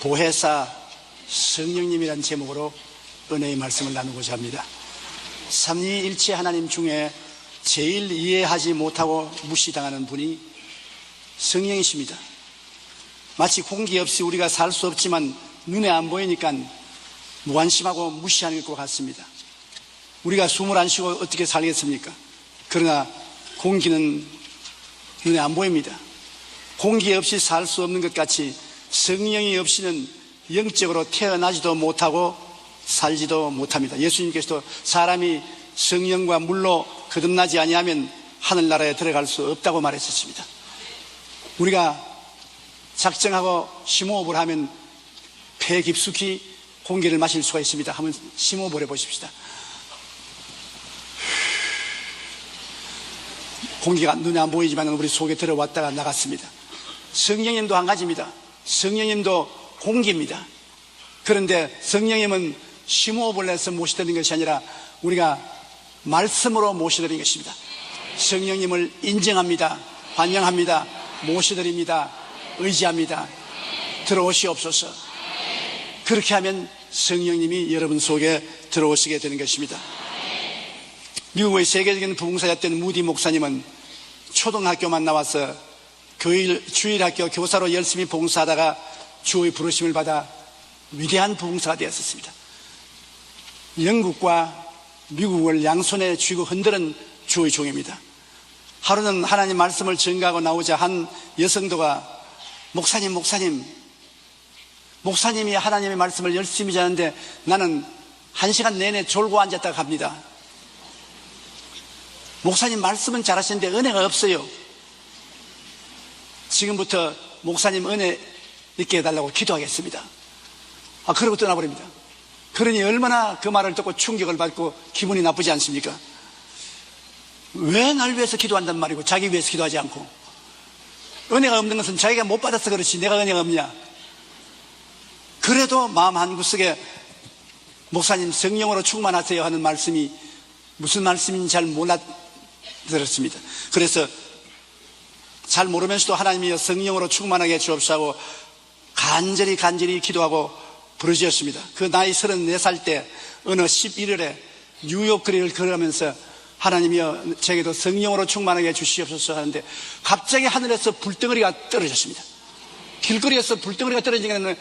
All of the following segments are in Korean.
보혜사 성령님이라는 제목으로 은혜의 말씀을 나누고자 합니다. 삼위일체 하나님 중에 제일 이해하지 못하고 무시당하는 분이 성령이십니다. 마치 공기 없이 우리가 살 수 없지만 눈에 안 보이니까 무관심하고 무시하는 것 같습니다. 우리가 숨을 안 쉬고 어떻게 살겠습니까? 그러나 공기는 눈에 안 보입니다. 공기 없이 살 수 없는 것 같이 성령이 없이는 영적으로 태어나지도 못하고 살지도 못합니다. 예수님께서도 사람이 성령과 물로 거듭나지 아니하면 하늘나라에 들어갈 수 없다고 말했었습니다. 우리가 작정하고 심호흡을 하면 폐 깊숙이 공기를 마실 수가 있습니다. 한번 심호흡을 해보십시다. 공기가 눈에 안 보이지만 우리 속에 들어왔다가 나갔습니다. 성령님도 한 가지입니다. 성령님도 공기입니다. 그런데 성령님은 심호흡을 해서 모시드리는 것이 아니라 우리가 말씀으로 모시드리는 것입니다. 성령님을 인정합니다. 환영합니다. 모시드립니다. 의지합니다. 들어오시옵소서. 그렇게 하면 성령님이 여러분 속에 들어오시게 되는 것입니다. 미국의 세계적인 부흥사였던 무디 목사님은 초등학교만 나와서 주일학교 교사로 열심히 봉사하다가 주의 부르심을 받아 위대한 부흥사가 되었습니다. 영국과 미국을 양손에 쥐고 흔드는 주의 종입니다. 하루는 하나님 말씀을 전가하고 나오자 한 여성도가 목사님이 하나님의 말씀을 열심히 전하는데 나는 1시간 내내 졸고 앉았다가 갑니다. 목사님 말씀은 잘하시는데 은혜가 없어요. 지금부터 목사님 은혜 있게 해달라고 기도하겠습니다. 그러고 떠나버립니다. 그러니 얼마나 그 말을 듣고 충격을 받고 기분이 나쁘지 않습니까? 왜 날 위해서 기도한단 말이고 자기 위해서 기도하지 않고, 은혜가 없는 것은 자기가 못 받아서 그렇지 내가 은혜가 없냐. 그래도 마음 한구석에 목사님 성령으로 충만하세요 하는 말씀이 무슨 말씀인지 잘 몰라들었습니다. 그래서 잘 모르면서도 하나님이여 성령으로 충만하게 주옵소서 간절히 기도하고 부르짖었습니다. 그 나이 34살 때 어느 11월에 뉴욕 거리를 걸으면서 하나님이여 제게도 성령으로 충만하게 주시옵소서 하는데 갑자기 하늘에서 불덩어리가 떨어졌습니다. 길거리에서 불덩어리가 떨어지는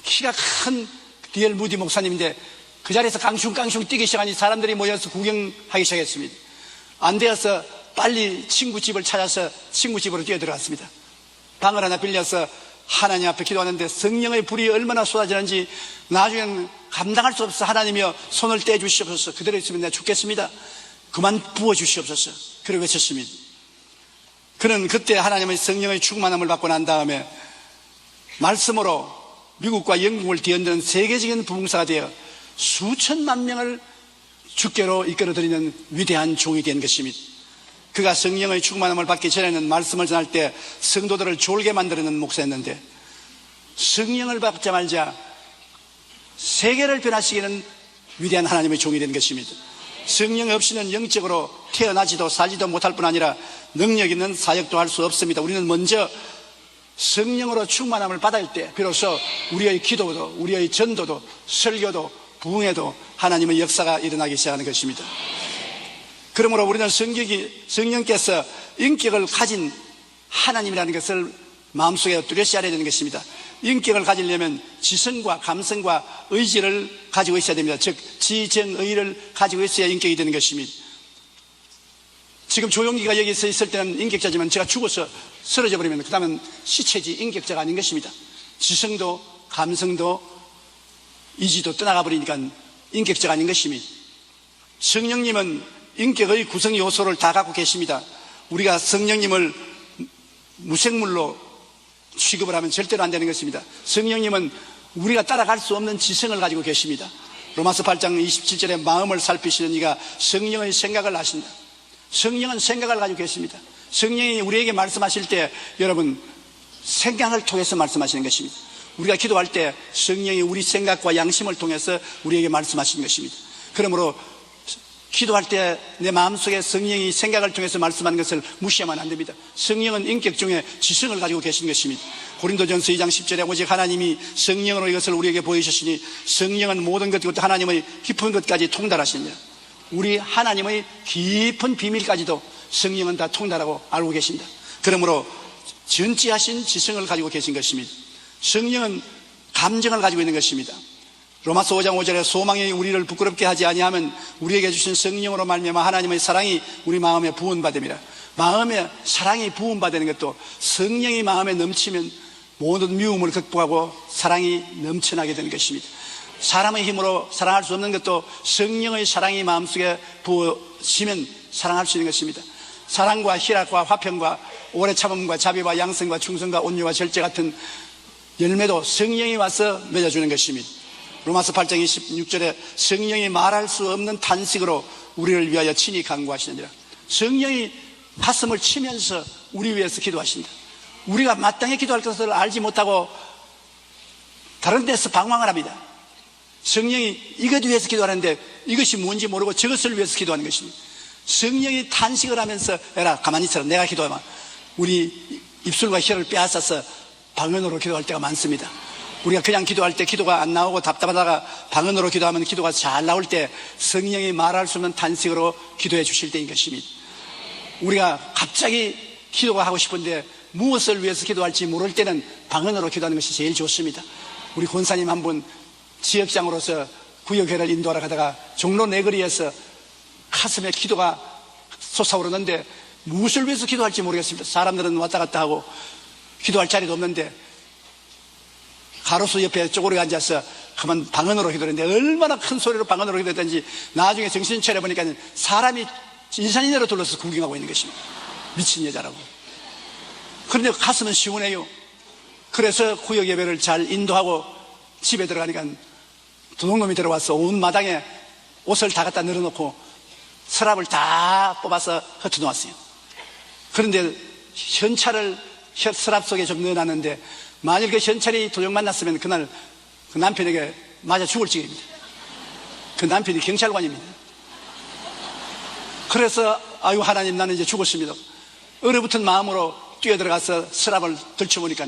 키가 큰 디엘 무디 목사님인데 그 자리에서 깡충깡충 뛰기 시작하니 사람들이 모여서 구경하기 시작했습니다. 안 되어서 빨리 친구 집을 찾아서 친구 집으로 뛰어들어갔습니다. 방을 하나 빌려서 하나님 앞에 기도하는데 성령의 불이 얼마나 쏟아지는지 나중에는 감당할 수 없어 하나님이여 손을 떼주시옵소서. 그대로 있으면 내가 죽겠습니다. 그만 부어주시옵소서. 그러고 외쳤습니다. 그는 그때 하나님의 성령의 충만함을 받고 난 다음에 말씀으로 미국과 영국을 뒤흔드는 세계적인 부흥사가 되어 수천만 명을 주께로 이끌어들이는 위대한 종이 된 것입니다. 그가 성령의 충만함을 받기 전에는 말씀을 전할 때 성도들을 졸게 만드는 목사였는데 성령을 받자마자 세계를 변화시키는 위대한 하나님의 종이 된 것입니다. 성령 없이는 영적으로 태어나지도 살지도 못할 뿐 아니라 능력 있는 사역도 할 수 없습니다. 우리는 먼저 성령으로 충만함을 받을 때 비로소 우리의 기도도 우리의 전도도 설교도 부흥에도 하나님의 역사가 일어나기 시작하는 것입니다. 그러므로 우리는 성령께서 인격을 가진 하나님이라는 것을 마음속에 뚜렷이 알아야 되는 것입니다. 인격을 가지려면 지성과 감성과 의지를 가지고 있어야 됩니다. 즉 지정의를 가지고 있어야 인격이 되는 것입니다. 지금 조용기가 여기 있을 때는 인격자지만 제가 죽어서 쓰러져 버리면 그 다음은 시체지 인격자가 아닌 것입니다. 지성도 감성도 이지도 떠나가 버리니까 인격자가 아닌 것입니다. 성령님은 인격의 구성 요소를 다 갖고 계십니다. 우리가 성령님을 무생물로 취급을 하면 절대로 안 되는 것입니다. 성령님은 우리가 따라갈 수 없는 지성을 가지고 계십니다. 로마서 8장 27절에 마음을 살피시는 이가 성령의 생각을 아신다. 성령은 생각을 가지고 계십니다. 성령이 우리에게 말씀하실 때 여러분 생각을 통해서 말씀하시는 것입니다. 우리가 기도할 때 성령이 우리 생각과 양심을 통해서 우리에게 말씀하시는 것입니다. 그러므로 기도할 때 내 마음속에 성령이 생각을 통해서 말씀하는 것을 무시하면 안 됩니다. 성령은 인격 중에 지성을 가지고 계신 것입니다. 고린도전서 2장 10절에 오직 하나님이 성령으로 이것을 우리에게 보이셨으니 성령은 모든 것과 하나님의 깊은 것까지 통달하시느니라. 우리 하나님의 깊은 비밀까지도 성령은 다 통달하고 알고 계신다. 그러므로 전지하신 지성을 가지고 계신 것입니다. 성령은 감정을 가지고 있는 것입니다. 로마서 5장 5절에 소망이 우리를 부끄럽게 하지 아니하면 우리에게 주신 성령으로 말미암아 하나님의 사랑이 우리 마음에 부은바됨이라. 마음에 사랑이 부은바되는 것도 성령이 마음에 넘치면 모든 미움을 극복하고 사랑이 넘쳐나게 되는 것입니다. 사람의 힘으로 사랑할 수 없는 것도 성령의 사랑이 마음속에 부어지면 사랑할 수 있는 것입니다. 사랑과 희락과 화평과 오래 참음과 자비와 양성과 충성과 온유와 절제 같은 열매도 성령이 와서 맺어주는 것입니다. 로마서 8장 26절에 성령이 말할 수 없는 탄식으로 우리를 위하여 친히 간구하시느니라. 성령이 가슴을 치면서 우리 위해서 기도하신다. 우리가 마땅히 기도할 것을 알지 못하고 다른 데서 방황을 합니다. 성령이 이것 위해서 기도하는데 이것이 뭔지 모르고 저것을 위해서 기도하는 것입니다. 성령이 탄식을 하면서 에라 가만히 있어라 내가 기도하면 우리 입술과 혀를 빼앗아서 방언으로 기도할 때가 많습니다. 우리가 그냥 기도할 때 기도가 안 나오고 답답하다가 방언으로 기도하면 기도가 잘 나올 때 성령이 말할 수 없는 탄식으로 기도해 주실 때인 것입니다. 우리가 갑자기 기도가 하고 싶은데 무엇을 위해서 기도할지 모를 때는 방언으로 기도하는 것이 제일 좋습니다. 우리 권사님 한 분 지역장으로서 구역회를 인도하러 가다가 종로 내거리에서 가슴에 기도가 솟아오르는데 무엇을 위해서 기도할지 모르겠습니다. 사람들은 왔다 갔다 하고 기도할 자리도 없는데 가로수 옆에 쪼그려 앉아서 그만 방언으로 기도했는데 얼마나 큰 소리로 방언으로 기도했던지 나중에 정신 차려보니까 사람이 인산인해로 둘러서 구경하고 있는 것입니다. 미친 여자라고. 그런데 가슴은 시원해요. 그래서 구역 예배를 잘 인도하고 집에 들어가니까 도둑놈이 들어와서 온 마당에 옷을 다 갖다 늘어놓고 서랍을 다 뽑아서 흩어놓았어요. 그런데 현찰을 서랍 속에 좀 넣어놨는데 만일 그 현찰이 도둑 만났으면 그날 그 남편에게 맞아 죽을 지경입니다. 그 남편이 경찰관입니다. 그래서 아유 하나님 나는 이제 죽었습니다. 얼어붙은 마음으로 뛰어들어가서 서랍을 들춰보니까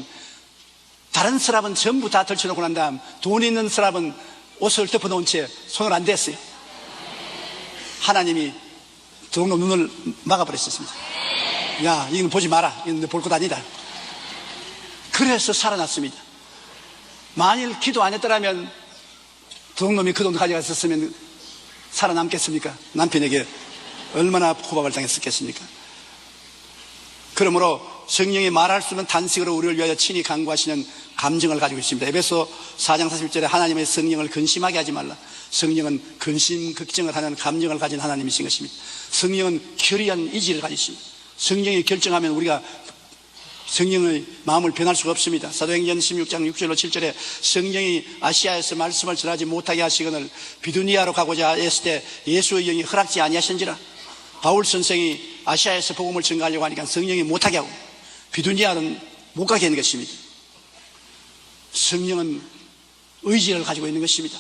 다른 서랍은 전부 다 들춰놓고 난 다음 돈 있는 서랍은 옷을 덮어놓은 채 손을 안 댔어요. 하나님이 도둑놈 눈을 막아버렸습니다. 야 이건 보지 마라. 이건 볼 것 아니다. 그래서 살아났습니다. 만일 기도 안 했더라면 도둑놈이 그 돈 가져갔었으면 살아남겠습니까? 남편에게 얼마나 호박을 당했었겠습니까? 그러므로 성령이 말할 수 없는 탄식으로 우리를 위하여 친히 간구하시는 감정을 가지고 있습니다. 에베소 4장 41절에 하나님의 성령을 근심하게 하지 말라. 성령은 근심 걱정을 하는 감정을 가진 하나님이신 것입니다. 성령은 결의한 의지를 가지십니다. 성령이 결정하면 우리가 성령의 마음을 변할 수가 없습니다. 사도행전 16장 6절로 7절에 성령이 아시아에서 말씀을 전하지 못하게 하시거늘 비두니아로 가고자 했을 때 예수의 영이 허락지 아니하신지라. 바울 선생이 아시아에서 복음을 전가하려고 하니까 성령이 못하게 하고 비두니아는 못 가게 하는 것입니다. 성령은 의지를 가지고 있는 것입니다.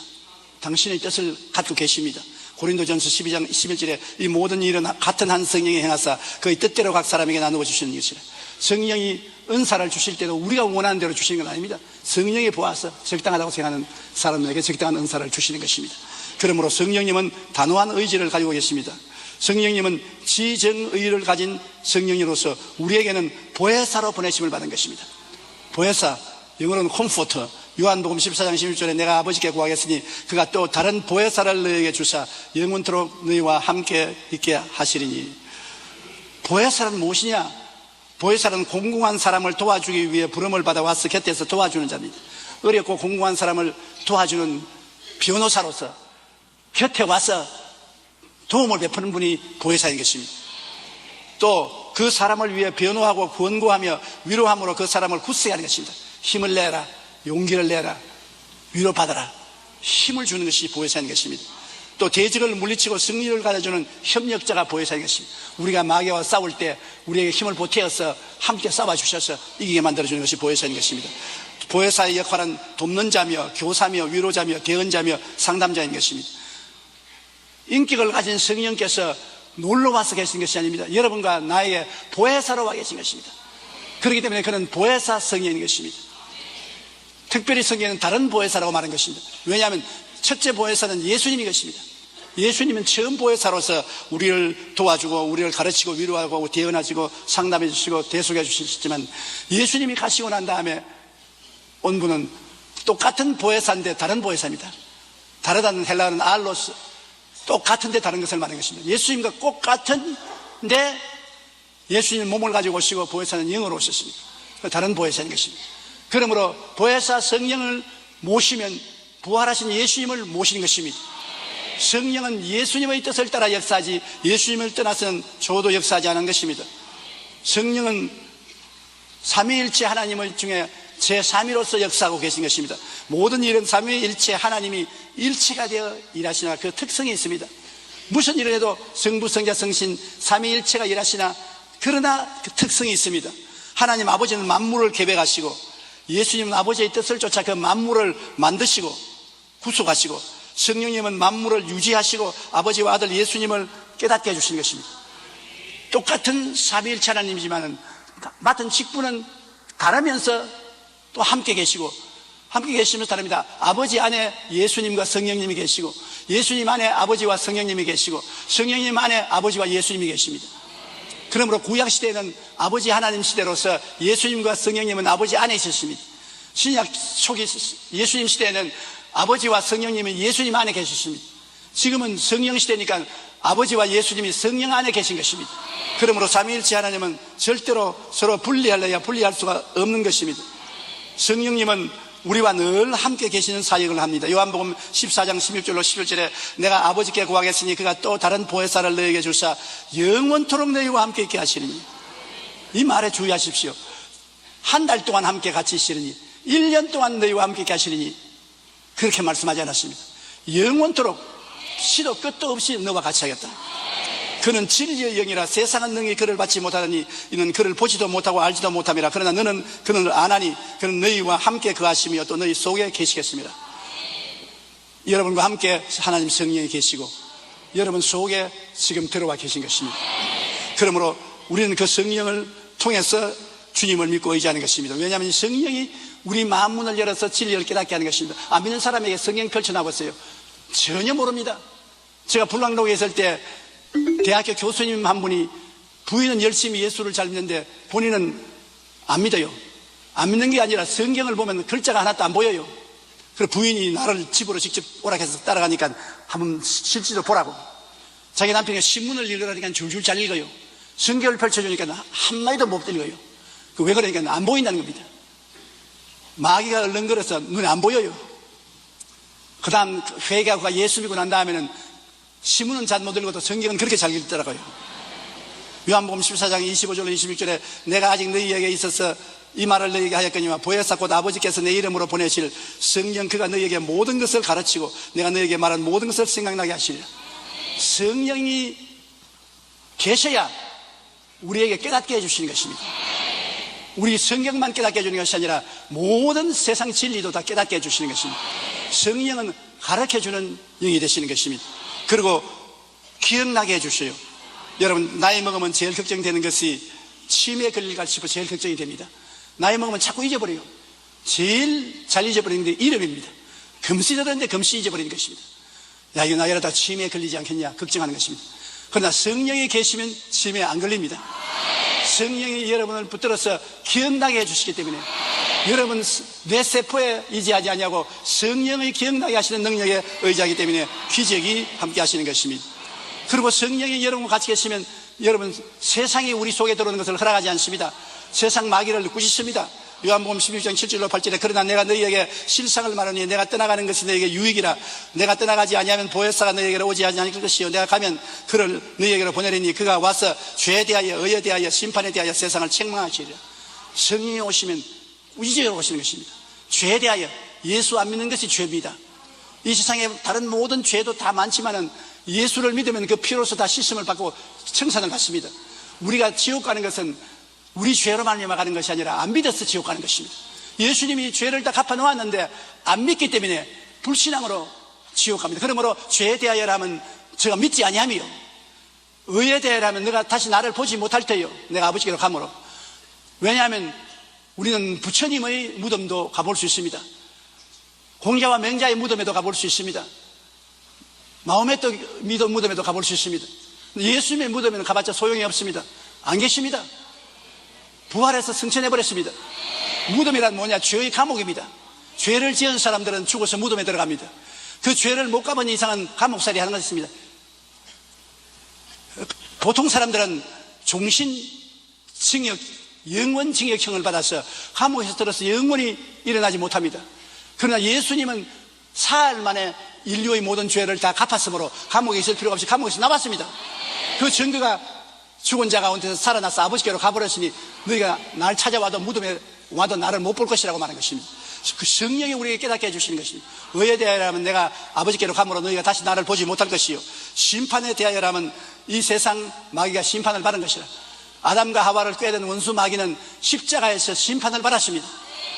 당신의 뜻을 갖고 계십니다. 고린도전서 12장 11절에 이 모든 일은 같은 한 성령이 행하사 그의 뜻대로 각 사람에게 나누어 주시는 것이라. 성령이 은사를 주실 때도 우리가 원하는 대로 주시는 건 아닙니다. 성령이 보아서 적당하다고 생각하는 사람에게 적당한 은사를 주시는 것입니다. 그러므로 성령님은 단호한 의지를 가지고 계십니다. 성령님은 지정의를 가진 성령님으로서 우리에게는 보혜사로 보내심을 받은 것입니다. 보혜사, 영어로는 컴포터. 요한복음 14장 16절에 내가 아버지께 구하겠으니 그가 또 다른 보혜사를 너희에게 주사 영원토록 너희와 함께 있게 하시리니. 보혜사는 무엇이냐? 보혜사는 공공한 사람을 도와주기 위해 부름을 받아 와서 곁에서 도와주는 자입니다. 어렵고 공공한 사람을 도와주는 변호사로서 곁에 와서 도움을 베푸는 분이 보혜사인 것입니다. 또 그 사람을 위해 변호하고 권고하며 위로함으로 그 사람을 굳세게 하는 것입니다. 힘을 내라, 용기를 내라, 위로받아라, 힘을 주는 것이 보혜사인 것입니다. 또 대적을 물리치고 승리를 가져주는 협력자가 보혜사인 것입니다. 우리가 마귀와 싸울 때 우리에게 힘을 보태어서 함께 싸워주셔서 이기게 만들어주는 것이 보혜사인 것입니다. 보혜사의 역할은 돕는 자며 교사며 위로자며 대언자며 상담자인 것입니다. 인격을 가진 성령께서 놀러와서 계신 것이 아닙니다. 여러분과 나에게 보혜사로 와 계신 것입니다. 그렇기 때문에 그는 보혜사 성령인 것입니다. 특별히 성경에는 다른 보혜사라고 말한 것입니다. 왜냐하면 첫째 보혜사는 예수님인 것입니다. 예수님은 처음 보혜사로서 우리를 도와주고 우리를 가르치고 위로하고 대언하시고 상담해 주시고 대속해 주시지만, 예수님이 가시고 난 다음에 온 분은 똑같은 보혜사인데 다른 보혜사입니다. 다르다는 헬라어는 알로스, 똑같은데 다른 것을 말하는 것입니다. 예수님과 똑같은데 예수님 몸을 가지고 오시고 보혜사는 영으로 오셨습니다. 다른 보혜사인 것입니다. 그러므로 보혜사 성령을 모시면 부활하신 예수님을 모시는 것입니다. 성령은 예수님의 뜻을 따라 역사하지 예수님을 떠나서는 저도 역사하지 않은 것입니다. 성령은 삼위일체 하나님의 중에 제3위로서 역사하고 계신 것입니다. 모든 일은 삼위일체 하나님이 일체가 되어 일하시나 그 특성이 있습니다. 무슨 일을 해도 성부, 성자, 성신 삼위일체가 일하시나 그러나 그 특성이 있습니다. 하나님 아버지는 만물을 계획하시고 예수님은 아버지의 뜻을 쫓아 그 만물을 만드시고 구속하시고, 성령님은 만물을 유지하시고 아버지와 아들 예수님을 깨닫게 해주시는 것입니다. 똑같은 삼위일체 하나님이지만 맡은 직분은 다르면서 또 함께 계시고, 함께 계시면서 다릅니다. 아버지 안에 예수님과 성령님이 계시고, 예수님 안에 아버지와 성령님이 계시고, 성령님 안에 아버지와 예수님이 계십니다. 그러므로 구약시대에는 아버지 하나님 시대로서 예수님과 성령님은 아버지 안에 있었습니다. 신약 초기 예수님 시대에는 아버지와 성령님은 예수님 안에 계셨습니다. 지금은 성령 시대니까 아버지와 예수님이 성령 안에 계신 것입니다. 그러므로 삼위일체 하나님은 절대로 서로 분리할 수가 없는 것입니다. 성령님은 우리와 늘 함께 계시는 사역을 합니다. 요한복음 14장 16절로 17절에 내가 아버지께 구하겠으니 그가 또 다른 보혜사를 너희에게 주사 영원토록 너희와 함께 있게 하시리니, 이 말에 주의하십시오. 한 달 동안 함께 같이 있으리니, 1년 동안 너희와 함께 있게 하시리니, 그렇게 말씀하지 않았습니다. 영원토록 시도 끝도 없이 너와 같이 하겠다. 그는 진리의 영이라 세상은 능히 그를 받지 못하더니 이는 그를 보지도 못하고 알지도 못함이라. 그러나 너는 그는 아나니 그는 너희와 함께 거하시며 또 너희 속에 계시겠습니다. 여러분과 함께 하나님 성령이 계시고 여러분 속에 지금 들어와 계신 것입니다. 그러므로 우리는 그 성령을 통해서 주님을 믿고 의지하는 것입니다. 왜냐하면 성령이 우리 마음 문을 열어서 진리를 깨닫게 하는 것입니다. 안 믿는 사람에게 성령 펼쳐나보세요. 전혀 모릅니다. 제가 불광동에 있을 때 대학교 교수님 한 분이 부인은 열심히 예수를 잘 믿는데 본인은 안 믿어요. 안 믿는 게 아니라 성경을 보면 글자가 하나도 안 보여요. 그래서 부인이 나를 집으로 직접 오락해서 따라가니까 한번 실제로 보라고. 자기 남편이 신문을 읽으라니까 줄줄 잘 읽어요. 성경을 펼쳐주니까 한마디도 못 읽어요. 왜 그러니까 안 보인다는 겁니다. 마귀가 얼렁거려서 눈에 안 보여요. 그 다음 회개하고 예수 믿고 난 다음에는 신문은 잘 못 읽어도 성경은 그렇게 잘 읽더라고요. 요한복음 14장 25절로 26절에 내가 아직 너희에게 있어서 이 말을 너희에게 하였거니와 보혜사 곧 아버지께서 내 이름으로 보내실 성령 그가 너희에게 모든 것을 가르치고 내가 너희에게 말한 모든 것을 생각나게 하시리라. 성령이 계셔야 우리에게 깨닫게 해주시는 것입니다. 우리 성경만 깨닫게 해주는 것이 아니라 모든 세상 진리도 다 깨닫게 해주시는 것입니다. 성령은 가르쳐주는 영이 되시는 것입니다. 그리고 기억나게 해주셔요. 여러분 나이 먹으면 제일 걱정되는 것이 치매에 걸릴까 싶어 제일 걱정이 됩니다. 나이 먹으면 자꾸 잊어버려요. 제일 잘 잊어버리는 게 이름입니다. 금시 들었는데 금시 잊어버리는 것입니다. 야 이거 나이라다 치매에 걸리지 않겠냐 걱정하는 것입니다. 그러나 성령이 계시면 치매에 안 걸립니다. 성령이 여러분을 붙들어서 기억나게 해주시기 때문에 여러분 뇌세포에 의지하지 아니하고 성령의 기억나게 하시는 능력에 의지하기 때문에 기적이 함께 하시는 것입니다. 그리고 성령이 여러분과 같이 계시면 여러분 세상이 우리 속에 들어오는 것을 허락하지 않습니다. 세상 마귀를 꾸짖습니다. 요한복음 16장 7절로 8절에 그러나 내가 너희에게 실상을 말하니 내가 떠나가는 것이 너희에게 유익이라. 내가 떠나가지 아니하면 보혜사가 너희에게로 오지 않을 것이요 내가 가면 그를 너희에게로 보내리니 그가 와서 죄에 대하여 의에 대하여 심판에 대하여 세상을 책망하시리라. 성령이 오시면 우주적으로 오시는 것입니다. 죄에 대하여 예수 안 믿는 것이 죄입니다. 이 세상에 다른 모든 죄도 다 많지만은 예수를 믿으면 그 피로서 다 씻음을 받고 청산을 받습니다. 우리가 지옥 가는 것은 우리 죄로 말미암아 가는 것이 아니라 안 믿어서 지옥 가는 것입니다. 예수님이 죄를 다 갚아 놓았는데 안 믿기 때문에 불신앙으로 지옥 갑니다. 그러므로 죄에 대하여라면 제가 믿지 아니하며 의에 대하면 내가 다시 나를 보지 못할 테요. 내가 아버지께로 가므로. 왜냐하면 우리는 부처님의 무덤도 가볼 수 있습니다. 공자와 맹자의 무덤에도 가볼 수 있습니다. 마호메트 무덤에도 가볼 수 있습니다. 예수님의 무덤에는 가봤자 소용이 없습니다. 안 계십니다. 부활해서 승천해버렸습니다. 무덤이란 뭐냐? 죄의 감옥입니다. 죄를 지은 사람들은 죽어서 무덤에 들어갑니다. 그 죄를 못 가본 이상은 감옥살이 하는 것이 있습니다. 보통 사람들은 종신징역, 영원징역형을 받아서 감옥에서 들어서 영원히 일어나지 못합니다. 그러나 예수님은 사흘 만에 인류의 모든 죄를 다 갚았으므로 감옥에 있을 필요가 없이 감옥에서 나왔습니다. 그 증거가 죽은 자 가운데서 살아나서 아버지께로 가버렸으니 너희가 날 찾아와도 무덤에 와도 나를 못 볼 것이라고 말하는 것입니다. 그 성령이 우리에게 깨닫게 해주시는 것입니다. 의에 대하여라면 내가 아버지께로 가므로 너희가 다시 나를 보지 못할 것이요, 심판에 대하여라면 이 세상 마귀가 심판을 받은 것이라. 아담과 하와를 꾀는 원수 마귀는 십자가에서 심판을 받았습니다.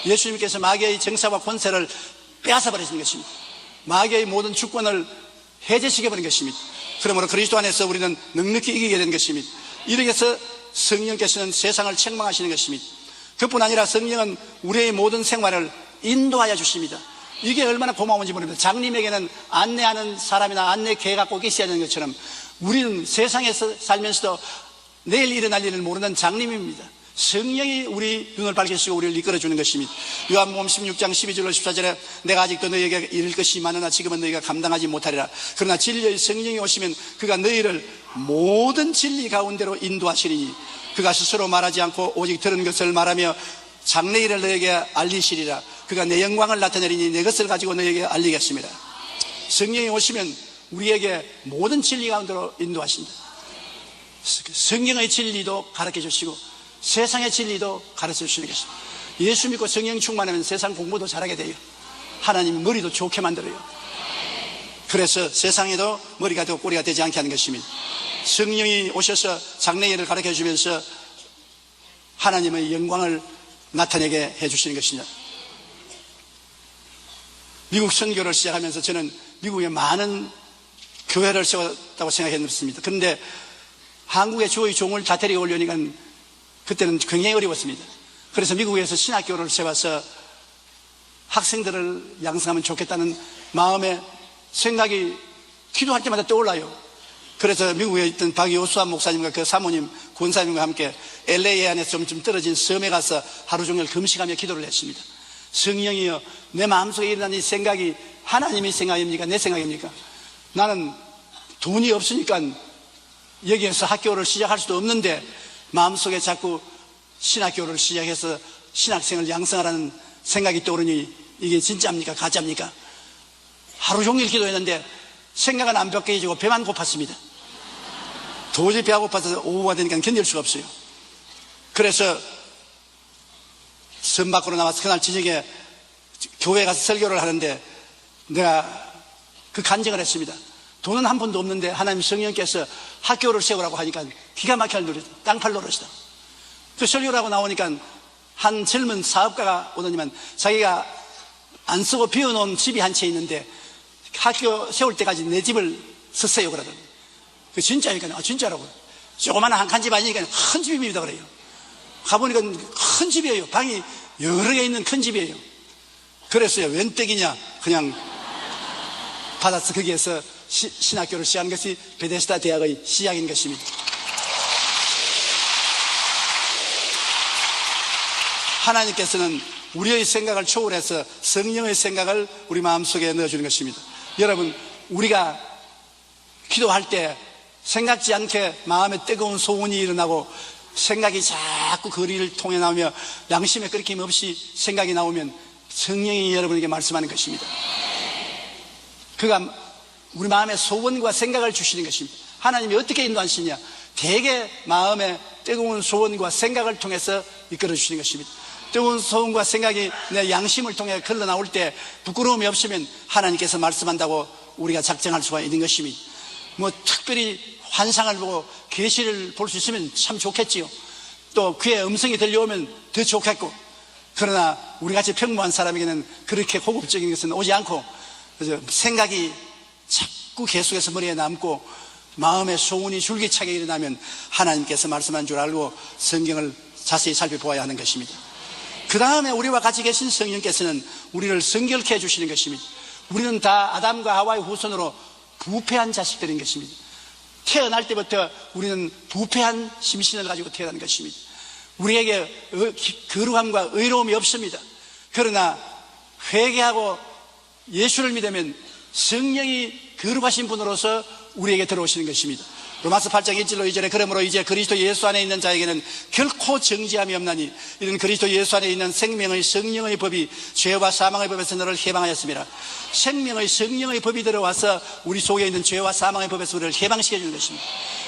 예수님께서 마귀의 정사와 권세를 빼앗아 버리신 것입니다. 마귀의 모든 주권을 해제시켜버린 것입니다. 그러므로 그리스도 안에서 우리는 넉넉히 이기게 된 것입니다. 이렇게 해서 성령께서는 세상을 책망하시는 것입니다. 그뿐 아니라 성령은 우리의 모든 생활을 인도하여 주십니다. 이게 얼마나 고마운지 모릅니다. 장님에게는 안내하는 사람이나 안내계가 꼭 있어야 되는 것처럼 우리는 세상에서 살면서도 내일 일어날 일을 모르는 장님입니다. 성령이 우리 눈을 밝히시고 우리를 이끌어주는 것입니다. 요한복음 16장 12절로 14절에 내가 아직도 너희에게 이를 것이 많으나 지금은 너희가 감당하지 못하리라. 그러나 진리의 성령이 오시면 그가 너희를 모든 진리 가운데로 인도하시리니 그가 스스로 말하지 않고 오직 들은 것을 말하며 장래일을 너희에게 알리시리라. 그가 내 영광을 나타내리니 내 것을 가지고 너희에게 알리겠습니다. 성령이 오시면 우리에게 모든 진리 가운데로 인도하신다. 성령의 진리도 가르쳐 주시고 세상의 진리도 가르쳐 주시는 것입니다. 예수 믿고 성령 충만하면 세상 공부도 잘하게 돼요. 하나님이 머리도 좋게 만들어요. 그래서 세상에도 머리가 되고 꼬리가 되지 않게 하는 것입니다. 성령이 오셔서 장래일을 가르쳐 주면서 하나님의 영광을 나타내게 해주시는 것입니다. 미국 선교를 시작하면서 저는 미국에 많은 교회를 세웠다고 생각했습니다. 그런데 한국의 주의 종을 다 데리고 오려니까 그때는 굉장히 어려웠습니다. 그래서 미국에서 신학교를 세워서 학생들을 양성하면 좋겠다는 마음에 생각이 기도할 때마다 떠올라요. 그래서 미국에 있던 박요수아 목사님과 그 사모님, 권사님과 함께 LA 안에서 좀 떨어진 섬에 가서 하루 종일 금식하며 기도를 했습니다. 성령이여, 내 마음속에 일어난 이 생각이 하나님의 생각입니까? 내 생각입니까? 나는 돈이 없으니까 여기에서 학교를 시작할 수도 없는데 마음속에 자꾸 신학교를 시작해서 신학생을 양성하라는 생각이 떠오르니 이게 진짜입니까? 가짜입니까? 하루 종일 기도했는데 생각은 안 바뀌어지고 배만 고팠습니다. 도저히 배가 고파서 오후가 되니까 견딜 수가 없어요. 그래서 섬 밖으로 나와서 그날 저녁에 교회에 가서 설교를 하는데 내가 그 간증을 했습니다. 돈은 한 푼도 없는데 하나님 성령께서 학교를 세우라고 하니까 기가 막힐 노릇, 땅팔 노릇이다. 그 설교를 하고 나오니까 한 젊은 사업가가 오더니만 자기가 안 쓰고 비워놓은 집이 한 채 있는데 학교 세울 때까지 내 집을 썼어요 그러더니 그 진짜니까 진짜라고. 조그마한 한 칸 집 아니니까 큰 집입니다 그래요. 가보니까 큰 집이에요. 방이 여러 개 있는 큰 집이에요. 그랬어요. 웬 떡이냐 그냥 받아서 거기에서 신학교를 시작한 것이 베데스다 대학의 시작인 것입니다. 하나님께서는 우리의 생각을 초월해서 성령의 생각을 우리 마음속에 넣어주는 것입니다. 여러분, 우리가 기도할 때 생각지 않게 마음에 뜨거운 소원이 일어나고 생각이 자꾸 거리를 통해 나오며 양심의 끓김 없이 생각이 나오면 성령이 여러분에게 말씀하는 것입니다. 그가 우리 마음에 소원과 생각을 주시는 것입니다. 하나님이 어떻게 인도하시냐? 대개 마음에 뜨거운 소원과 생각을 통해서 이끌어 주시는 것입니다. 뜨거운 소원과 생각이 내 양심을 통해 흘러나올 때 부끄러움이 없으면 하나님께서 말씀한다고 우리가 작정할 수가 있는 것입니다. 뭐 특별히 환상을 보고 계시를 볼 수 있으면 참 좋겠지요. 또 귀에 음성이 들려오면 더 좋겠고, 그러나 우리같이 평범한 사람에게는 그렇게 고급적인 것은 오지 않고 그래서 생각이 자꾸 계속해서 머리에 남고 마음의 소원이 줄기차게 일어나면 하나님께서 말씀한 줄 알고 성경을 자세히 살펴보아야 하는 것입니다. 그 다음에 우리와 같이 계신 성령께서는 우리를 성결케 해주시는 것입니다. 우리는 다 아담과 하와의 후손으로 부패한 자식들인 것입니다. 태어날 때부터 우리는 부패한 심신을 가지고 태어난 것입니다. 우리에게 거룩함과 의로움이 없습니다. 그러나 회개하고 예수를 믿으면 성령이 거룩하신 분으로서 우리에게 들어오시는 것입니다. 로마서 8장 1절로 2절에 그러므로 이제 그리스도 예수 안에 있는 자에게는 결코 정죄함이 없나니 이는 그리스도 예수 안에 있는 생명의 성령의 법이 죄와 사망의 법에서 너를 해방하였습니다. 생명의 성령의 법이 들어와서 우리 속에 있는 죄와 사망의 법에서 우리를 해방시켜 주는 것입니다.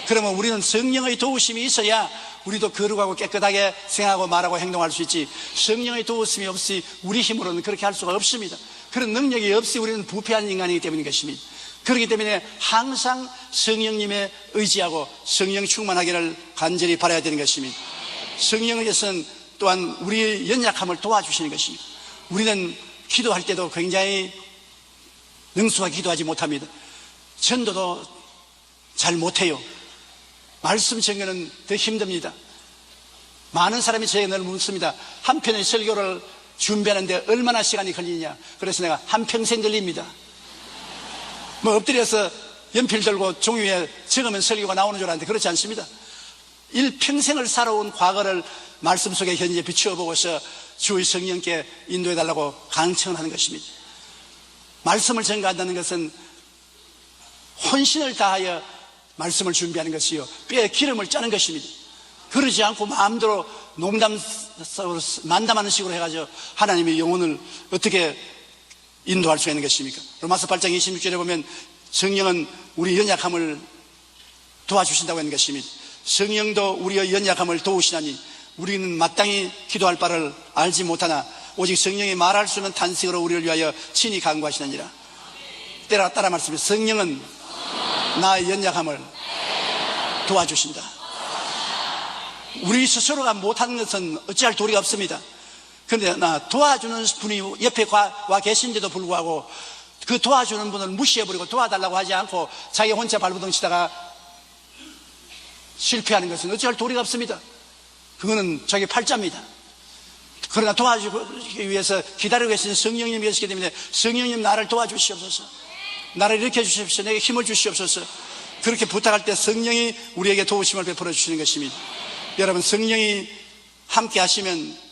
그러면 우리는 성령의 도우심이 있어야 우리도 거룩하고 깨끗하게 생각하고 말하고 행동할 수 있지, 성령의 도우심이 없이 우리 힘으로는 그렇게 할 수가 없습니다. 그런 능력이 없이 우리는 부패한 인간이기 때문인 것입니다. 그렇기 때문에 항상 성령님의 의지하고 성령 충만하기를 간절히 바라야 되는 것입니다. 성령께서는 또한 우리의 연약함을 도와주시는 것입니다. 우리는 기도할 때도 굉장히 능숙하게 기도하지 못합니다. 전도도 잘 못해요. 말씀 전개는 더 힘듭니다. 많은 사람이 저에게 늘 묻습니다. 한 편의 설교를 준비하는데 얼마나 시간이 걸리냐. 그래서 내가 한평생 걸립니다. 뭐 엎드려서 연필 들고 종이 위에 적으면 설교가 나오는 줄 아는데 그렇지 않습니다. 일평생을 살아온 과거를 말씀 속에 현재 비추어 보고서 주의 성령께 인도해 달라고 간청을 하는 것입니다. 말씀을 전가한다는 것은 혼신을 다하여 말씀을 준비하는 것이요, 뼈에 기름을 짜는 것입니다. 그러지 않고 마음대로 만담하는 식으로 해가지고 하나님의 영혼을 어떻게 인도할 수 있는 것입니까? 로마서 8장 26절에 보면 성령은 우리 연약함을 도와주신다고 하는 것입니다. 성령도 우리의 연약함을 도우시나니 우리는 마땅히 기도할 바를 알지 못하나 오직 성령이 말할 수 없는 탄식으로 우리를 위하여 친히 간구하시느니라. 따라 말씀해. 성령은 나의 연약함을 도와주신다. 우리 스스로가 못하는 것은 어찌할 도리가 없습니다. 그런데 도와주는 분이 옆에 와 계신데도 불구하고 그 도와주는 분을 무시해버리고 도와달라고 하지 않고 자기 혼자 발버둥 치다가 실패하는 것은 어찌할 도리가 없습니다. 그거는 자기 팔자입니다. 그러나 도와주기 위해서 기다리고 계신 성령님이 계시기 때문에 성령님 나를 도와주시옵소서, 나를 일으켜 주십시오, 내게 힘을 주시옵소서, 그렇게 부탁할 때 성령이 우리에게 도우심을 베풀어 주시는 것입니다. 여러분, 성령이 함께 하시면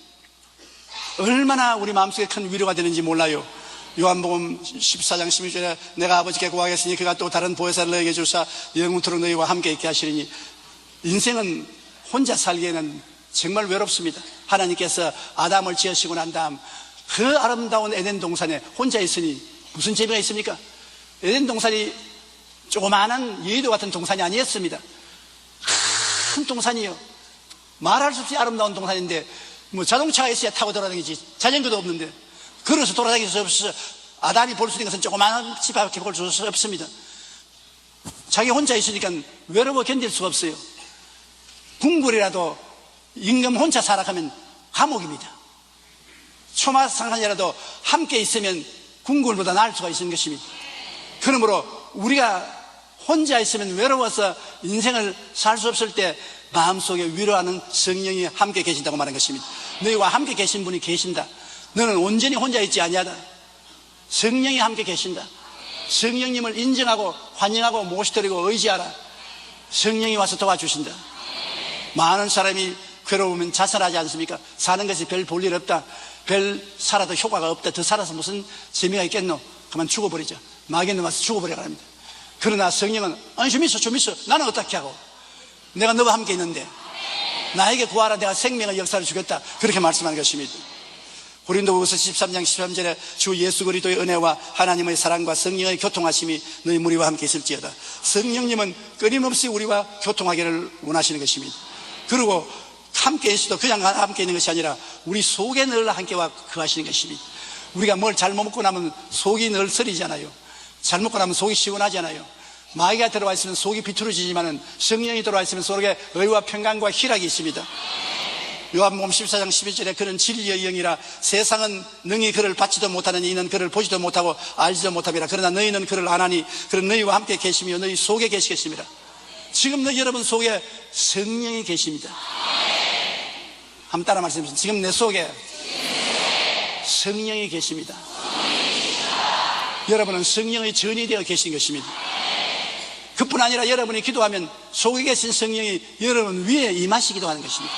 얼마나 우리 마음속에 큰 위로가 되는지 몰라요. 요한복음 14장 16절에 내가 아버지께 구하겠으니 그가 또 다른 보혜사를 너에게 주사 영원토록 너희와 함께 있게 하시리니, 인생은 혼자 살기에는 정말 외롭습니다. 하나님께서 아담을 지으시고 난 다음 그 아름다운 에덴 동산에 혼자 있으니 무슨 재미가 있습니까? 에덴 동산이 조그마한 여의도 같은 동산이 아니었습니다. 큰 동산이요, 말할 수 없이 아름다운 동산인데 뭐 자동차가 있어야 타고 돌아다니지 자전거도 없는데 걸어서 돌아다닐 수 없어서 아담이 볼 수 있는 것은 조그마한 집밖에 볼 수 없습니다. 자기 혼자 있으니까 외로워 견딜 수가 없어요. 궁궐이라도 임금 혼자 살아가면 감옥입니다. 초마상산이라도 함께 있으면 궁궐보다 나을 수가 있는 것입니다. 그러므로 우리가 혼자 있으면 외로워서 인생을 살 수 없을 때 마음속에 위로하는 성령이 함께 계신다고 말한 것입니다. 너희와 함께 계신 분이 계신다. 너는 온전히 혼자 있지 아니하다. 성령이 함께 계신다. 성령님을 인정하고 환영하고 모시드리고 의지하라. 성령이 와서 도와주신다. 많은 사람이 괴로우면 자살하지 않습니까? 사는 것이 별 볼 일 없다, 별 살아도 효과가 없다, 더 살아서 무슨 재미가 있겠노, 그만 죽어버리자, 마귀는 와서 죽어버리라 합니다. 그러나 성령은 아니 좀 있어 나는 어떻게 하고, 내가 너와 함께 있는데 나에게 구하라, 내가 생명의 역사를 주겠다, 그렇게 말씀하는 것입니다. 고린도후서 13장 13절에 주 예수 그리스도의 은혜와 하나님의 사랑과 성령의 교통하심이 너희 무리와 함께 있을지어다. 성령님은 끊임없이 우리와 교통하기를 원하시는 것입니다. 그리고 함께 있어도 그냥 함께 있는 것이 아니라 우리 속에 늘 함께와 거하시는 것입니다. 우리가 뭘 잘못 먹고 나면 속이 늘 쓰리잖아요. 잘 먹고 나면 속이 시원하잖아요. 마귀가 들어와 있으면 속이 비틀어지지만 성령이 들어와 있으면 속에 의와 평강과 희락이 있습니다. 요한복음 14장 12절에 그는 진리의 영이라 세상은 능히 그를 받지도 못하느니 이는 그를 보지도 못하고 알지도 못함이라. 그러나 너희는 그를 아나니 그는 너희와 함께 계시며 너희 속에 계시겠습니다. 지금 너희 여러분 속에 성령이 계십니다. 한번 따라 말씀해주세요. 지금 내 속에 성령이 계십니다. 여러분은 성령의 전이 되어 계신 것입니다. 그뿐 아니라 여러분이 기도하면 속에 계신 성령이 여러분 위에 임하시기도 하는 것입니다.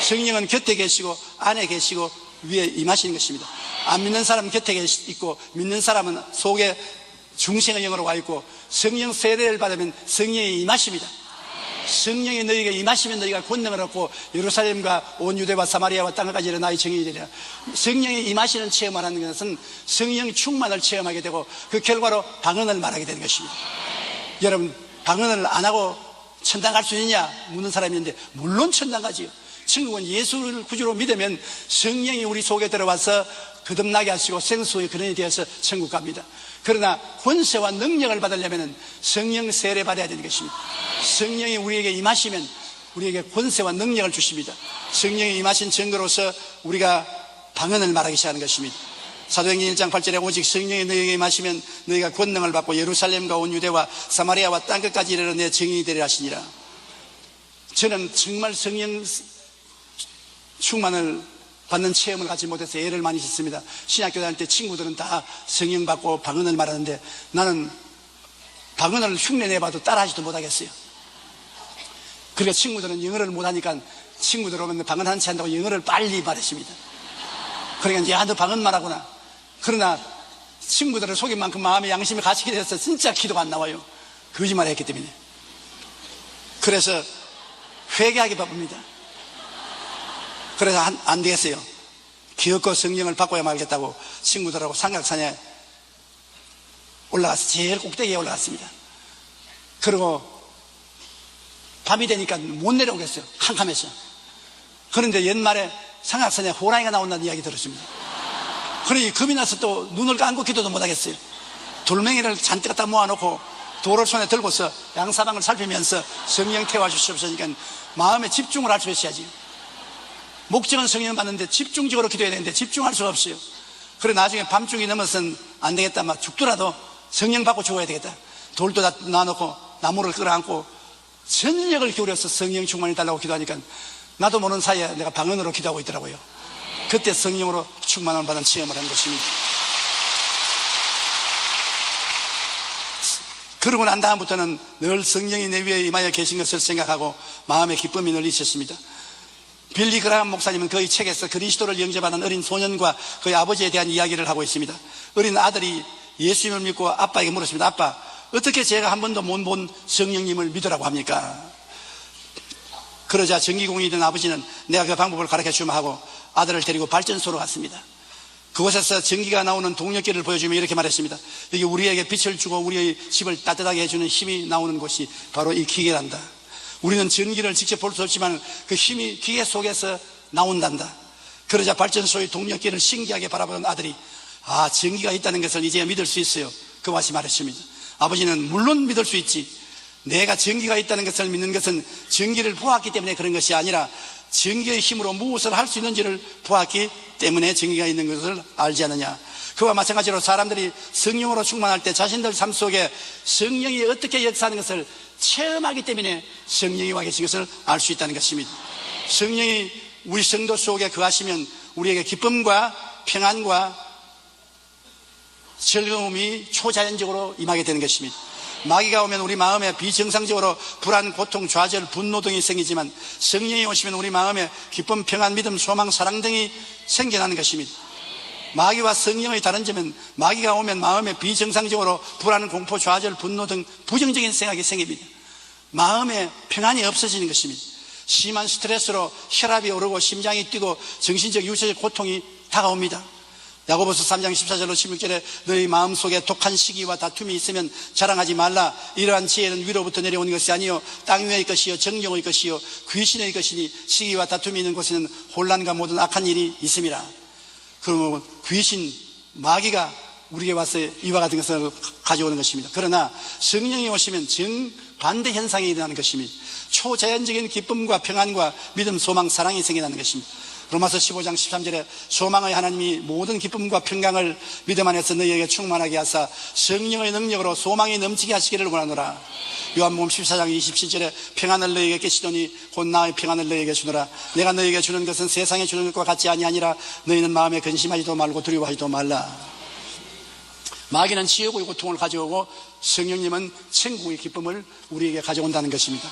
성령은 곁에 계시고 안에 계시고 위에 임하시는 것입니다. 안 믿는 사람은 곁에 있고 믿는 사람은 속에 중생의 영으로 와 있고 성령 세례를 받으면 성령이 임하십니다. 성령이 너희에게 임하시면 너희가 권능을 얻고 예루살렘과 온 유대와 사마리아와 땅까지 이르러 나의 증인이 되리라. 성령이 임하시는 체험을 하는 것은 성령 충만을 체험하게 되고 그 결과로 방언을 말하게 되는 것입니다. 여러분, 방언을 안 하고 천당 갈 수 있느냐 묻는 사람이 있는데 물론 천당 가지요. 천국은 예수를 구주로 믿으면 성령이 우리 속에 들어와서 거듭나게 하시고 생수의 근원이 되어서 천국 갑니다. 그러나 권세와 능력을 받으려면 성령 세례 받아야 되는 것입니다. 성령이 우리에게 임하시면 우리에게 권세와 능력을 주십니다. 성령이 임하신 증거로서 우리가 방언을 말하기 시작하는 것입니다. 사도행전 1장 8절에 오직 성령이 너희에게 임하시면 너희가 권능을 받고 예루살렘과 온 유대와 사마리아와 땅끝까지 이르러 내 증인이 되리라 하시니라. 저는 정말 성령 충만을 받는 체험을 갖지 못해서 애를 많이 썼습니다. 신학교 다닐 때 친구들은 다 성령 받고 방언을 말하는데 나는 방언을 흉내 내봐도 따라하지도 못하겠어요. 그러니까 친구들은 영어를 못하니까 친구들 오면 방언 한 채 한다고 영어를 빨리 말했습니다. 그러니까 이제 너 방언만 하구나. 그러나 친구들을 속인 만큼 마음의 양심이 갇히게 돼서 진짜 기도가 안 나와요. 거짓말을 했기 때문에. 그래서 회개하기 바쁩니다. 그래서 안 되겠어요. 기어코 성령을 바꿔야 말겠다고 친구들하고 삼각산에 올라가서 제일 꼭대기에 올라갔습니다. 그리고 밤이 되니까 못 내려오겠어요. 캄캄해서. 그런데 옛말에 삼각산에 호랑이가 나온다는 이야기 들었습니다. 그러니 겁이 나서 또 눈을 감고 기도도 못하겠어요. 돌멩이를 잔뜩 갖다 모아놓고 돌을 손에 들고서 양사방을 살피면서 성령 태워주시옵소니까 마음에 집중을 할 수 있어야지. 목적은 성령 받는데 집중적으로 기도해야 되는데 집중할 수가 없어요. 그래 나중에 밤중이 넘어서는 안 되겠다. 막 죽더라도 성령 받고 죽어야 되겠다. 돌도 다 놔놓고 나무를 끌어안고 전력을 기울여서 성령 충만이 달라고 기도하니까 나도 모르는 사이에 내가 방언으로 기도하고 있더라고요. 그때 성령으로 충만을 받은 체험을 한 것입니다. 그러고 난 다음부터는 늘 성령이 내 위에 임하여 계신 것을 생각하고 마음의 기쁨이 늘 있었습니다. 빌리 그라함 목사님은 그의 책에서 그리스도를 영접하는 어린 소년과 그의 아버지에 대한 이야기를 하고 있습니다. 어린 아들이 예수님을 믿고 아빠에게 물었습니다. 아빠, 어떻게 제가 한 번도 못 본 성령님을 믿으라고 합니까? 그러자 전기공이 된 아버지는 내가 그 방법을 가르쳐주마 하고 아들을 데리고 발전소로 갔습니다. 그곳에서 전기가 나오는 동력기를 보여주며 이렇게 말했습니다. 여기 우리에게 빛을 주고 우리의 집을 따뜻하게 해주는 힘이 나오는 곳이 바로 이 기계란다. 우리는 전기를 직접 볼 수 없지만 그 힘이 기계 속에서 나온단다. 그러자 발전소의 동력기를 신기하게 바라보는 아들이 전기가 있다는 것을 이제야 믿을 수 있어요. 그 와시 말했습니다. 아버지는 물론 믿을 수 있지. 내가 전기가 있다는 것을 믿는 것은 전기를 보았기 때문에 그런 것이 아니라 전기의 힘으로 무엇을 할 수 있는지를 보았기 때문에 전기가 있는 것을 알지 않느냐. 그와 마찬가지로 사람들이 성령으로 충만할 때 자신들 삶 속에 성령이 어떻게 역사하는 것을 체험하기 때문에 성령이 와 계신 것을 알 수 있다는 것입니다. 성령이 우리 성도 속에 거하시면 우리에게 기쁨과 평안과 즐거움이 초자연적으로 임하게 되는 것입니다. 마귀가 오면 우리 마음에 비정상적으로 불안, 고통, 좌절, 분노 등이 생기지만 성령이 오시면 우리 마음에 기쁨, 평안, 믿음, 소망, 사랑 등이 생겨나는 것입니다. 마귀와 성령의 다른 점은 마귀가 오면 마음에 비정상적으로 불안, 공포, 좌절, 분노 등 부정적인 생각이 생깁니다. 마음에 평안이 없어지는 것입니다. 심한 스트레스로 혈압이 오르고 심장이 뛰고 정신적, 육체적 고통이 다가옵니다. 야고보서 3장 14절로 16절에 너희 마음속에 독한 시기와 다툼이 있으면 자랑하지 말라. 이러한 지혜는 위로부터 내려오는 것이 아니요 땅 위의 것이요 정령의 것이요 귀신의 것이니 시기와 다툼이 있는 곳에는 혼란과 모든 악한 일이 있음이라. 그러면 귀신, 마귀가 우리에게 와서 이와 같은 것을 가져오는 것입니다. 그러나 성령이 오시면 반대 현상이 일어나는 것입니다. 초자연적인 기쁨과 평안과 믿음, 소망, 사랑이 생겨나는 것입니다. 로마서 15장 13절에 소망의 하나님이 모든 기쁨과 평강을 믿음 안에서 너희에게 충만하게 하사 성령의 능력으로 소망이 넘치게 하시기를 원하노라. 요한복음 14장 27절에 평안을 너희에게 깨시더니 곧 나의 평안을 너희에게 주노라. 내가 너희에게 주는 것은 세상에 주는 것과 같지 아니하니라. 너희는 마음에 근심하지도 말고 두려워하지도 말라. 마귀는 치욕의 고통을 가져오고 성령님은 천국의 기쁨을 우리에게 가져온다는 것입니다.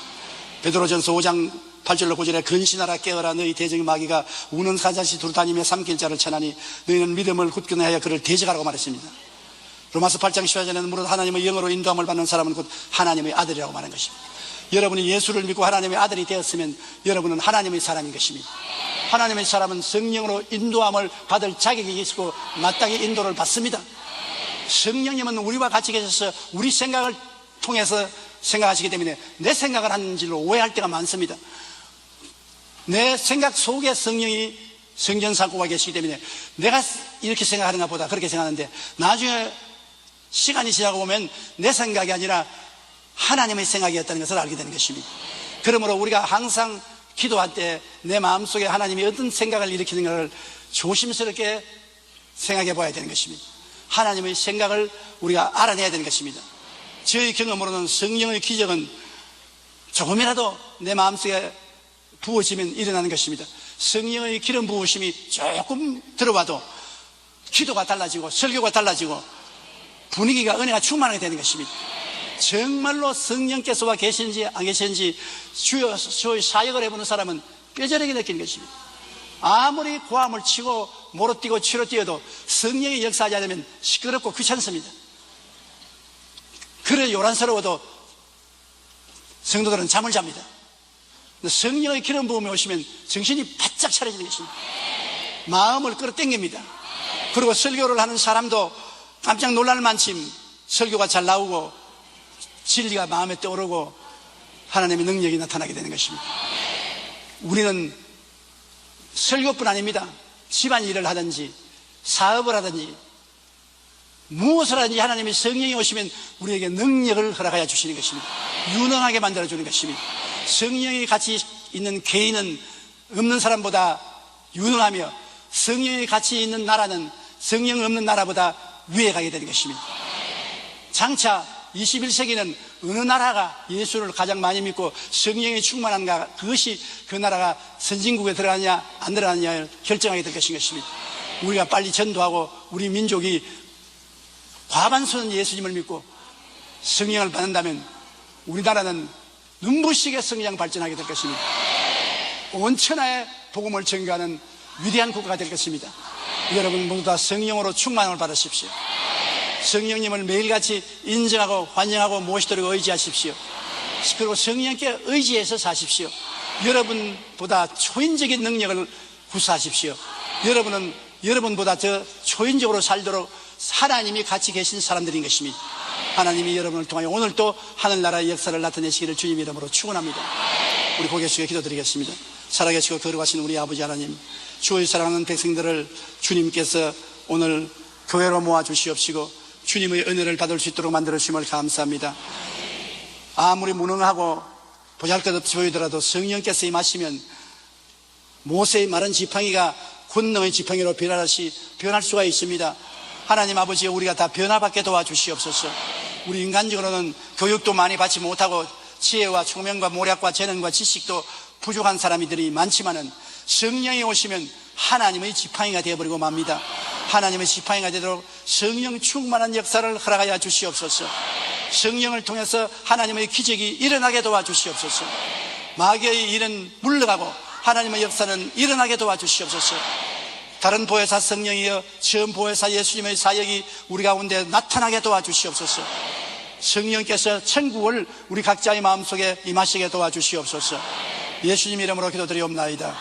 베드로전서 5장 8절로 9절에 근신하라 깨어라 너희 대적의 마귀가 우는 사자시 두루다니며 삼킬 자를 쳐나니 너희는 믿음을 굳게 하여 그를 대적하라고 말했습니다. 로마서 8장 14절에는 무릇 하나님의 영으로 인도함을 받는 사람은 곧 하나님의 아들이라고 말하는 것입니다. 여러분이 예수를 믿고 하나님의 아들이 되었으면 여러분은 하나님의 사람인 것입니다. 하나님의 사람은 성령으로 인도함을 받을 자격이 있고 마땅히 인도를 받습니다. 성령님은 우리와 같이 계셔서 우리 생각을 통해서 생각하시기 때문에 내 생각을 하는 줄로 오해할 때가 많습니다. 내 생각 속에 성령이 성전 삼고가 계시기 때문에 내가 이렇게 생각하는가 보다 그렇게 생각하는데 나중에 시간이 지나고 보면 내 생각이 아니라 하나님의 생각이었다는 것을 알게 되는 것입니다. 그러므로 우리가 항상 기도할 때 내 마음속에 하나님이 어떤 생각을 일으키는가를 조심스럽게 생각해 봐야 되는 것입니다. 하나님의 생각을 우리가 알아내야 되는 것입니다. 저희 경험으로는 성령의 기적은 조금이라도 내 마음속에 부어지면 일어나는 것입니다. 성령의 기름 부으심이 조금 들어와도 기도가 달라지고 설교가 달라지고 분위기가 은혜가 충만하게 되는 것입니다. 정말로 성령께서와 계신지 안 계신지 주의 사역을 해보는 사람은 뼈저리게 느끼는 것입니다. 아무리 고함을 치고 모로 뛰고 치로 뛰어도 성령이 역사하지 않으면 시끄럽고 귀찮습니다. 그래 요란스러워도 성도들은 잠을 잡니다. 성령의 기름 부음이 오시면 정신이 바짝 차려지는 것입니다. 마음을 끌어당깁니다. 그리고 설교를 하는 사람도 깜짝 놀랄 만큼 설교가 잘 나오고 진리가 마음에 떠오르고 하나님의 능력이 나타나게 되는 것입니다. 우리는 설교뿐 아닙니다. 집안일을 하든지 사업을 하든지 무엇을 하든지 하나님의 성령이 오시면 우리에게 능력을 허락하여 주시는 것입니다. 유능하게 만들어주는 것입니다. 성령이 같이 있는 개인은 없는 사람보다 유능하며 성령이 같이 있는 나라는 성령 없는 나라보다 위에 가게 되는 것입니다. 장차 21세기는 어느 나라가 예수를 가장 많이 믿고 성령이 충만한가, 그것이 그 나라가 선진국에 들어가느냐 안 들어가느냐를 결정하게 될 것입니다. 우리가 빨리 전도하고 우리 민족이 과반수는 예수님을 믿고 성령을 받는다면 우리나라는 눈부시게 성장 발전하게 될 것입니다. 온 천하에 복음을 전가하는 위대한 국가가 될 것입니다. 여러분 모두 다 성령으로 충만함을 받으십시오. 성령님을 매일같이 인정하고 환영하고 모시도록 의지하십시오. 그리고 성령께 의지해서 사십시오. 여러분보다 초인적인 능력을 구사하십시오. 여러분은 여러분보다 더 초인적으로 살도록 하나님이 같이 계신 사람들인 것입니다. 하나님이 여러분을 통하여 오늘 또 하늘나라의 역사를 나타내시기를 주님 이름으로 축원합니다. 우리 고개 숙여 기도드리겠습니다. 살아계시고 거룩하신 우리 아버지 하나님, 주의 사랑하는 백성들을 주님께서 오늘 교회로 모아 주시옵시고 주님의 은혜를 받을 수 있도록 만들어 주심을 감사합니다. 아무리 무능하고 보잘것없이 보이더라도 성령께서 임하시면 모세의 마른 지팡이가 권능의 지팡이로 변할 수가 있습니다. 하나님 아버지, 우리가 다 변화받게 도와주시옵소서. 우리 인간적으로는 교육도 많이 받지 못하고 지혜와 총명과 모략과 재능과 지식도 부족한 사람들이 많지만은 성령이 오시면 하나님의 지팡이가 되어버리고 맙니다. 하나님의 지팡이가 되도록 성령 충만한 역사를 허락하여 주시옵소서. 성령을 통해서 하나님의 기적이 일어나게 도와주시옵소서. 마귀의 일은 물러가고 하나님의 역사는 일어나게 도와주시옵소서. 다른 보혜사 성령이여 처음 보혜사 예수님의 사역이 우리 가운데 나타나게 도와주시옵소서. 성령께서 천국을 우리 각자의 마음속에 임하시게 도와주시옵소서. 예수님 이름으로 기도드리옵나이다.